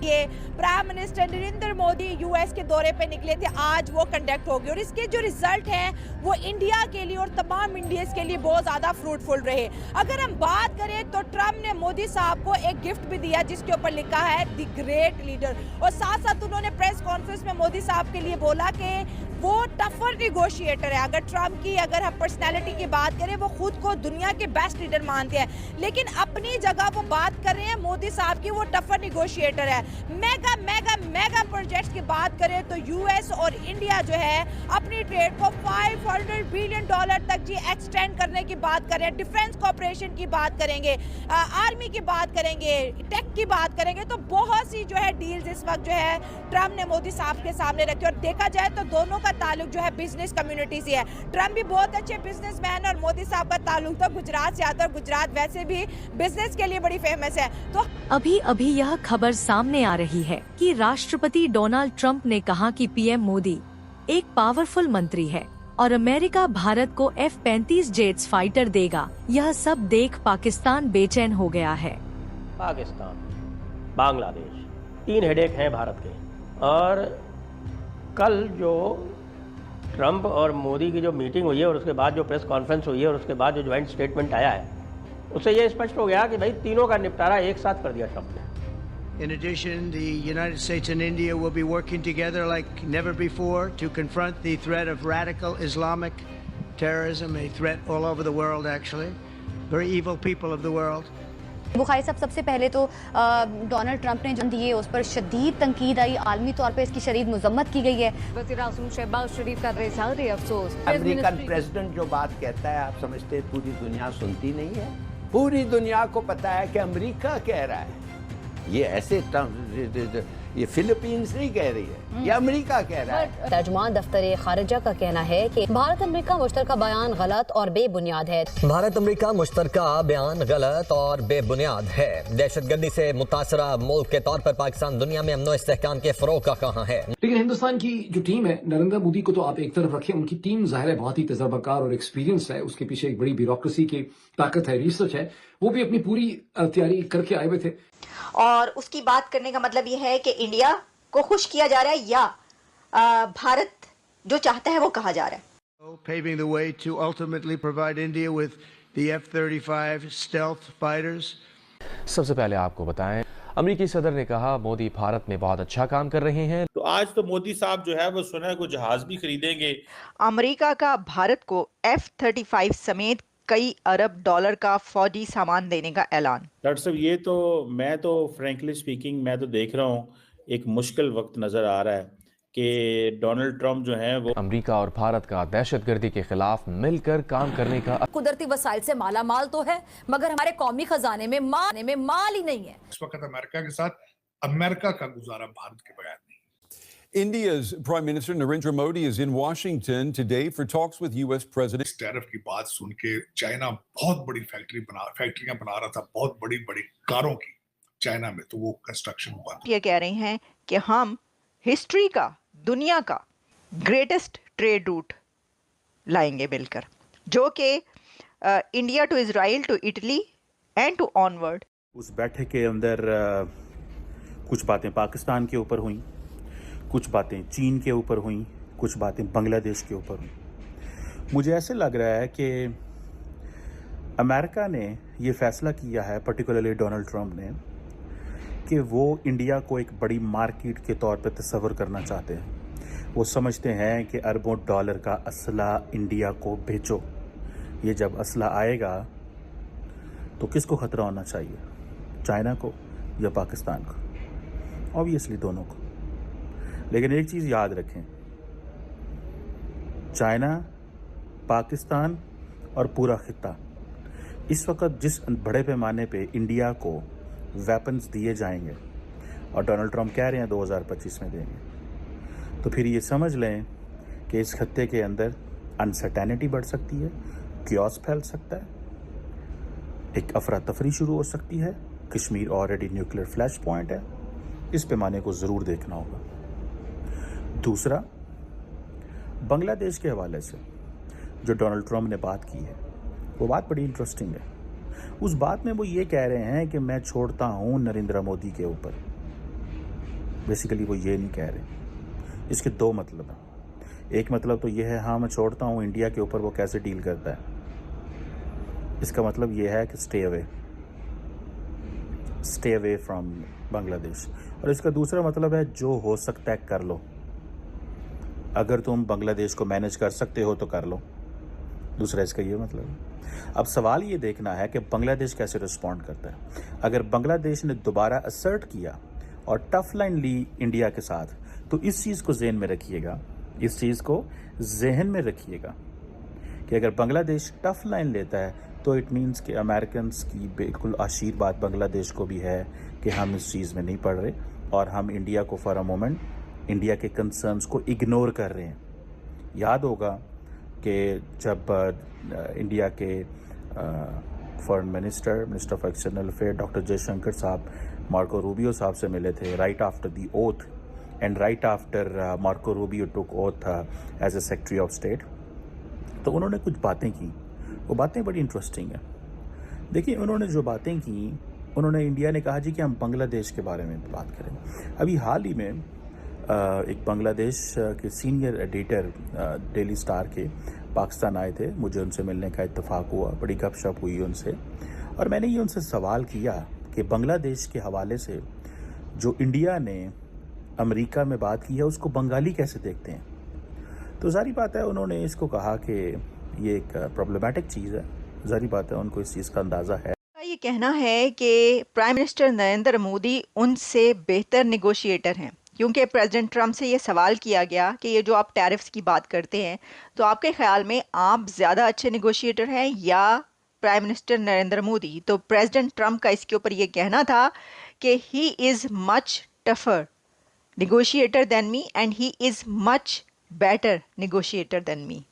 ये prime minister Narendra Modi US के दौरे पे निकले थे, आज वो कंडक्ट हो गए और इसके जो रिजल्ट हैं वो इंडिया के लिए और तमाम इंडियंस के लिए बहुत ज़्यादा फ्रूटफुल रहे। अगर हम बात करें तो ट्रम्प ने मोदी साहब को एक गिफ्ट भी दिया जिसके ऊपर लिखा है द ग्रेट लीडर, और साथ साथ उन्होंने प्रेस कॉन्फ्रेंस में मोदी साहब के लिए बोला कि वो टफर निगोशिएटर है। अगर ट्रम्प की अगर हम पर्सनैलिटी की बात करें, वो खुद को दुनिया के बेस्ट लीडर मानते हैं, लेकिन अपनी जगह वो बात कर रहे हैं मोदी साहब की, वो टफर निगोशिएटर है। मेगा मेगा मेगा प्रोजेक्ट्स की बात करें तो यूएस और इंडिया जो है अपनी ट्रेड को $500 बिलियन तक जी एक्सटेंड करने की बात कर रहे हैं। डिफेंस कॉपरेशन की बात करेंगे, आर्मी की बात करेंगे, टेक की बात करेंगे, तो बहुत सी जो है डील्स इस वक्त जो है ट्रम्प ने मोदी साहब के सामने रखी। और देखा जाए तो दोनों का ताल्लुक जो है बिजनेस कम्युनिटी से है। ट्रम्प भी बहुत अच्छे बिजनेसमैन और मोदी साहब का ताल्लुक तो गुजरात से आता है, और गुजरात वैसे भी बिजनेस के लिए बड़ी फेमस है। तो अभी अभी यह खबर सामने आ रही है कि राष्ट्रपति डोनाल्ड ट्रंप ने कहा कि पीएम मोदी एक पावरफुल मंत्री है और अमेरिका भारत को F-35 जेट्स फाइटर देगा। यह सब देख पाकिस्तान बेचैन हो गया है। पाकिस्तान, बांग्लादेश, 3 हेडेक हैं भारत के। और कल जो ट्रंप और मोदी की जो मीटिंग हुई है और उसके बाद जो प्रेस कॉन्फ्रेंस हुई है और उसके बाद जो ज्वाइंट स्टेटमेंट आया है, उससे ये स्पष्ट हो गया कि भाई तीनों का निपटारा एक साथ कर दिया ट्रंप ने। In addition, the United States and India will be working together like never before to confront the threat of radical Islamic terrorism, a threat all over the world actually, very evil people of the world. Bukhari साहब, सबसे पहले तो Donald Trump ने जो दिए उस पर शदीद तनकीद आई, आलमी तौर पर इसकी शदीद मजम्मत की गई है। वज़ीर-ए-आज़म शहबाज शरीफ का इज़हार अफसोस। अमेरिकन प्रेसिडेंट जो बात कहता है, आप समझते हैं पूरी दुनिया सुनती नहीं है? पूरी दुनिया को पता है कि अमेरिका कह रहा है। ये ऐसे ये फिलीपींस नहीं कह रही है, ये अमेरिका कह रहा है। तर्जुमान दफ्तर खारिजा का कहना है कि भारत अमेरिका मुश्तरका बयान गलत और बेबुनियाद है। भारत अमेरिका मुश्तरका बयान गलत और बेबुनियाद है। दहशतगर्दी से मुतासरा मुल्क के तौर पर पाकिस्तान दुनिया में अमन इस्तेहकाम के फरोग का कहाँ है। लेकिन हिंदुस्तान की जो टीम है, नरेंद्र मोदी को तो आप एक तरफ रखें, उनकी टीम जाहिर है बहुत ही तजर्बाकार और एक्सपीरियंस है, उसके पीछे एक बड़ी ब्यूरोक्रेसी की ताकत है, रिसर्च है, वो भी अपनी पूरी तैयारी करके आए हुए थे। और उसकी बात करने का मतलब ये है कि इंडिया को खुश किया जा रहा है या भारत जो चाहता है वो कहा जा रहा है। Paving the way to ultimately provide India with the F-35 stealth fighters. सबसे पहले आपको बताएं, अमेरिकी सदर ने कहा मोदी भारत में बहुत अच्छा काम कर रहे हैं। तो आज तो मोदी साहब जो है वो सुना को जहाज भी खरीदेंगे। अमेरिका का भारत को F-35 समेत कई अरब डॉलर का फौजी सामान देने का ऐलान। डॉक्टर साहब, ये तो मैं तो फ्रैंकली स्पीकिंग मैं तो देख रहा हूँ एक मुश्किल वक्त नजर आ रहा है कि डोनाल्ड ट्रंप जो है वो अमेरिका और भारत का दहशतगर्दी के खिलाफ मिलकर काम करने का कुदरती वसाइल से माला माल तो है, मगर हमारे कौमी खजाने में माल ही नहीं है। इस वक्त अमेरिका के साथ अमेरिका का गुजारा भारत के बगैर नहीं। India's Prime Minister Narendra Modi is in Washington today for talks with U.S. President. इस टैरिफ की बात सुन के चाइना बहुत बड़ी फैक्ट्रियां बना रहा था, बहुत बड़ी बड़ी कारों की चाइना में, तो वो कंस्ट्रक्शन बंद। ये कह रहे हैं कि हम हिस्ट्री का, दुनिया का ग्रेटेस्ट ट्रेड रूट लाएंगे मिलकर, जो कि India to Israel to Italy and to onward. उस बैठक के अंदर कुछ बातें पाकिस्तान के ऊपर हुई, कुछ बातें चीन के ऊपर हुई, कुछ बातें बांग्लादेश के ऊपर हुई। मुझे ऐसे लग रहा है कि अमेरिका ने ये फैसला किया है, पर्टिकुलरली डोनाल्ड ट्रंप ने, कि वो इंडिया को एक बड़ी मार्केट के तौर पर तस्वर करना चाहते हैं। वो समझते हैं कि अरबों डॉलर का असला इंडिया को भेजो। ये जब असला आएगा तो किसको ख़तरा होना चाहिए, चाइना को या पाकिस्तान को? ऑब्वियसली दोनों को। लेकिन एक चीज़ याद रखें, चाइना, पाकिस्तान और पूरा खित्ता इस वक्त जिस बड़े पैमाने पे इंडिया को वेपन्स दिए जाएंगे और डोनाल्ड ट्रंप कह रहे हैं 2025 में देंगे, तो फिर ये समझ लें कि इस खत्ते के अंदर अनसर्टेनिटी बढ़ सकती है, क्योस फैल सकता है, एक अफरा तफरी शुरू हो सकती है। Kashmir already nuclear flash point है, इस पैमाने को ज़रूर देखना होगा। दूसरा, बांग्लादेश के हवाले से जो डोनाल्ड ट्रंप ने बात की है, वो बात बड़ी इंटरेस्टिंग है। उस बात में वो ये कह रहे हैं कि मैं छोड़ता हूँ नरेंद्र मोदी के ऊपर। बेसिकली वो ये नहीं कह रहे। इसके दो मतलब हैं। एक मतलब तो ये है, हाँ मैं छोड़ता हूँ इंडिया के ऊपर वो कैसे डील करता है। इसका मतलब ये है कि स्टे अवे फ्रॉम बांग्लादेश। और इसका दूसरा मतलब है जो हो सकता है कर लो, अगर तुम बांग्लादेश को मैनेज कर सकते हो तो कर लो। दूसरा इसका ये मतलब है। अब सवाल ये देखना है कि बांग्लादेश कैसे रिस्पॉन्ड करता है। अगर बांग्लादेश ने दोबारा असर्ट किया और टफ लाइन ली इंडिया के साथ, तो इस चीज़ को जहन में रखिएगा, कि अगर बांग्लादेश टफ लाइन लेता है तो इट मीन्स कि अमेरिकन की बिल्कुल आशीर्वाद बांग्लादेश को भी है कि हम इस चीज़ में नहीं पड़ रहे और हम इंडिया को फॉर अ मोमेंट इंडिया के कंसर्न्स को इग्नोर कर रहे हैं। याद होगा कि जब इंडिया के foreign minister of external affair doctor Jaishankar साहब मार्को रूबियो साहब से मिले थे right after the oath, and right after Marco Rubio took oath as a secretary of state, तो उन्होंने कुछ बातें की। वो बातें बड़ी इंटरेस्टिंग हैं। देखिए उन्होंने जो बातें की, उन्होंने इंडिया ने कहा जी कि हम बांग्लादेश के बारे में बात करें। अभी हाल ही में एक बांग्लादेश के सीनियर एडिटर डेली स्टार के पाकिस्तान आए थे, मुझे उनसे मिलने का इत्तेफाक हुआ, बड़ी गपशप हुई उनसे, और मैंने ये उनसे सवाल किया कि बांग्लादेश के हवाले से जो इंडिया ने अमेरिका में बात की है उसको बंगाली कैसे देखते हैं। तो जारी बात है उन्होंने इसको कहा कि ये एक प्रॉब्लमैटिक चीज़ है। जारी बात है उनको इस चीज़ का अंदाज़ा है। ये कहना है कि प्राइम मिनिस्टर नरेंद्र मोदी उनसे बेहतर नेगोशिएटर हैं, क्योंकि प्रेसिडेंट ट्रंप से ये सवाल किया गया कि ये जो आप टैरिफ्स की बात करते हैं, तो आपके ख्याल में आप ज़्यादा अच्छे नेगोशिएटर हैं या प्राइम मिनिस्टर नरेंद्र मोदी। तो प्रेसिडेंट ट्रंप का इसके ऊपर ये कहना था कि he is much tougher negotiator than me and he is much better negotiator than me.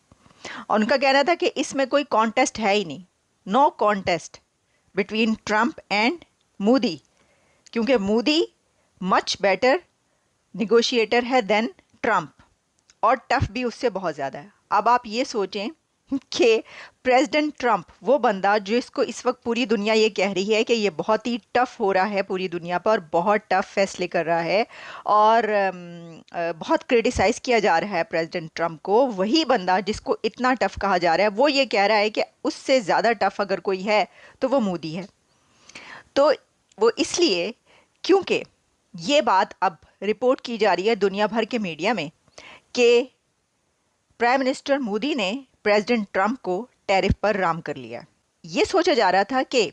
और उनका कहना था कि इसमें कोई कॉन्टेस्ट है ही नहीं, no contest between Trump and Modi, क्योंकि मोदी मच बेटर नेगोशिएटर है देन ट्रंप, और टफ भी उससे बहुत ज़्यादा है। अब आप ये सोचें कि प्रेसिडेंट ट्रंप, वो बंदा जो इसको इस वक्त पूरी दुनिया ये कह रही है कि ये बहुत ही टफ हो रहा है पूरी दुनिया पर, बहुत टफ फैसले कर रहा है और बहुत क्रिटिसाइज़ किया जा रहा है प्रेसिडेंट ट्रंप को, वही बंदा जिसको इतना टफ कहा जा रहा है वो ये कह रहा है कि उससे ज़्यादा टफ अगर कोई है तो वो मोदी है। तो वो इसलिए क्योंकि ये बात अब रिपोर्ट की जा रही है दुनिया भर के मीडिया में कि प्राइम मिनिस्टर मोदी ने प्रेसिडेंट ट्रंप को टैरिफ पर राम कर लिया। ये सोचा जा रहा था कि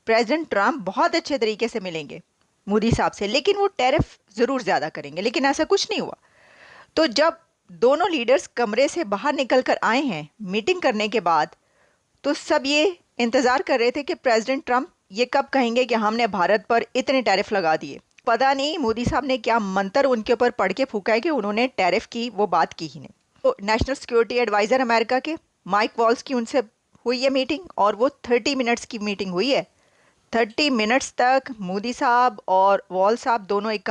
प्रेसिडेंट ट्रंप बहुत अच्छे तरीके से मिलेंगे मोदी साहब से, लेकिन वो टैरिफ ज़रूर ज़्यादा करेंगे, लेकिन ऐसा कुछ नहीं हुआ। तो जब दोनों लीडर्स कमरे से बाहर निकल कर आए हैं मीटिंग करने के बाद, तो सब ये इंतज़ार कर रहे थे कि प्रेसिडेंट ट्रंप ये कब कहेंगे कि हमने भारत पर इतने टैरिफ लगा दिए। पता नहीं मोदी साहब ने क्या मंत्र उनके ऊपर पढ़ के फूका है कि उन्होंने टैरिफ की वो बात की ही नहीं। तो नेशनल सिक्योरिटी एडवाइज़र अमेरिका के माइक वॉल्स की उनसे हुई है मीटिंग, और वो 30 मिनट्स की मीटिंग हुई है। 30 मिनट्स तक मोदी साहब और वॉल साहब दोनों एक